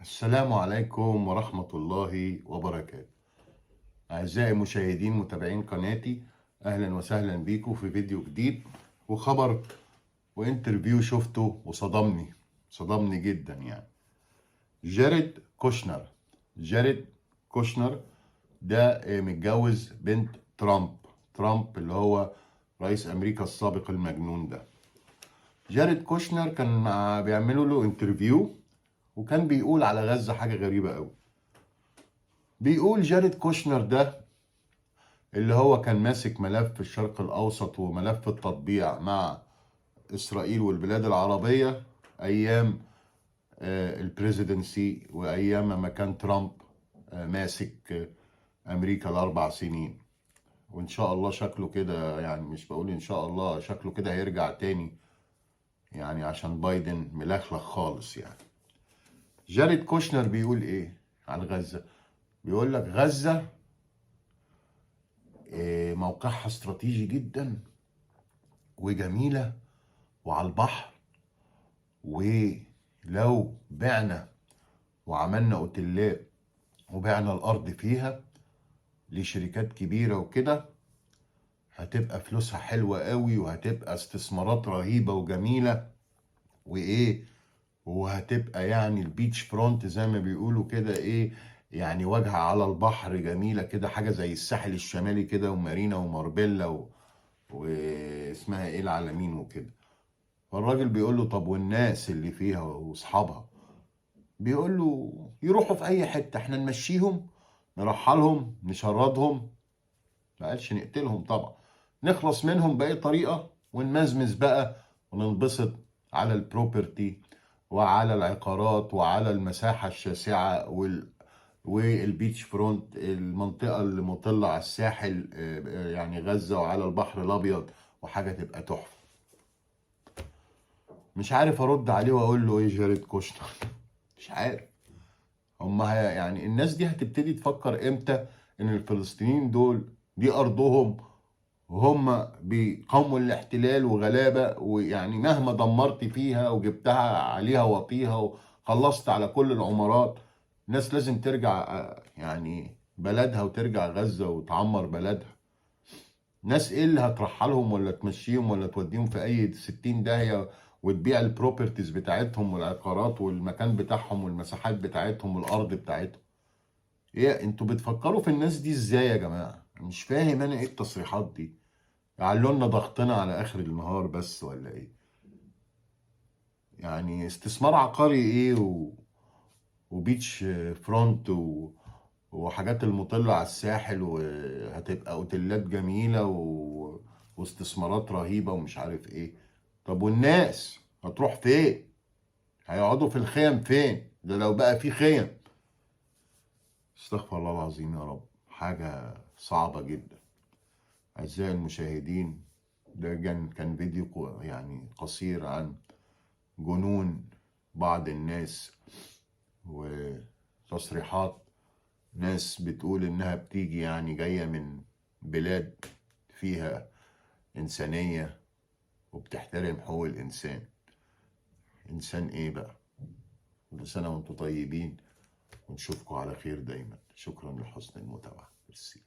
السلام عليكم ورحمة الله وبركاته. أعزائي المشاهدين متابعين قناتي، أهلا وسهلا بيكم في فيديو جديد وخبر وانترفيو شفته وصدمني جدا يعني. جاريد كوشنر ده متجوز بنت ترامب اللي هو رئيس أمريكا السابق المجنون ده. جاريد كوشنر كان بيعملوا له انترفيو وكان بيقول على غزة حاجة غريبة قوي. بيقول جاريد كوشنر ده اللي هو كان ماسك ملف الشرق الأوسط وملف التطبيع مع إسرائيل والبلاد العربية أيام البريزيدنسي وأيام ما كان ترامب ماسك أمريكا ال4 سنين. وإن شاء الله شكله كده، يعني مش بقول إن شاء الله، شكله كده هيرجع تاني يعني عشان بايدن ملخلخ خالص يعني. جاريد كوشنر بيقول إيه عن غزة؟ بيقول لك غزة موقعها استراتيجي جدا وجميلة وعلى البحر، ولو بعنا وعملنا اوتيلات وبعنا الارض فيها لشركات كبيرة وكده هتبقى فلوسها حلوة قوي، وهتبقى استثمارات رهيبة وجميلة وهتبقى يعني البيتش فرونت زي ما بيقولوا كده يعني واجهة على البحر جميلة كده، حاجة زي الساحل الشمالي كده ومارينا وماربيلا واسمها العلمين وكده. فالراجل بيقول له طب والناس اللي فيها واصحابها؟ بيقول له يروحوا في اي حته، احنا نمشيهم، نرحلهم، نشردهم، ما قالش نقتلهم طبعا، نخلص منهم باي طريقه ونمزمز بقى وننبسط على البروبرتي وعلى العقارات وعلى المساحه الشاسعه والبيتش فرونت، المنطقه اللي مطله على الساحل يعني غزه وعلى البحر الابيض، وحاجه تبقى تحفه. مش عارف ارد عليه واقول له ايه جاريد كوشنر. مش عارف. يعني الناس دي هتبتدي تفكر امتى ان الفلسطينيين دول دي ارضهم، وهم بيقاوموا الاحتلال وغلابه، ويعني مهما دمرت فيها وجبتها عليها وطيها وخلصت على كل العمارات، الناس لازم ترجع يعني بلدها وترجع غزه وتعمر بلدها. ناس ايه اللي هترحلهم ولا تمشيهم ولا توديهم في اي 60 داهيه وتبيع البروبرتيز بتاعتهم والعقارات والمكان بتاعهم والمساحات بتاعتهم والارض بتاعتهم؟ ايه انتوا بتفكروا في الناس دي ازاي يا جماعه؟ مش فاهم انا ايه التصريحات دي. يعلوا لنا ضغطنا على اخر النهار بس ولا ايه؟ يعني استثمار عقاري ايه وبيتش فرونت وحاجات المطلة على الساحل، وهتبقى اوتيلات جميلة واستثمارات رهيبة ومش عارف ايه. طب والناس هتروح فين؟ هيقعدوا في الخيم فين؟ ده لو بقى في خيم. استغفر الله العظيم يا رب، حاجة صعبة جدا. أعزائي المشاهدين، ده كان فيديو يعني قصير عن جنون بعض الناس وتصريحات ناس بتقول إنها بتيجي يعني جاية من بلاد فيها إنسانية وبتحترم حقوق الإنسان. إنسان إيه بقى؟ كل سنة وأنتم طيبين ونشوفكم على خير دايما. شكرا لحسن المتابعة. ميرسي.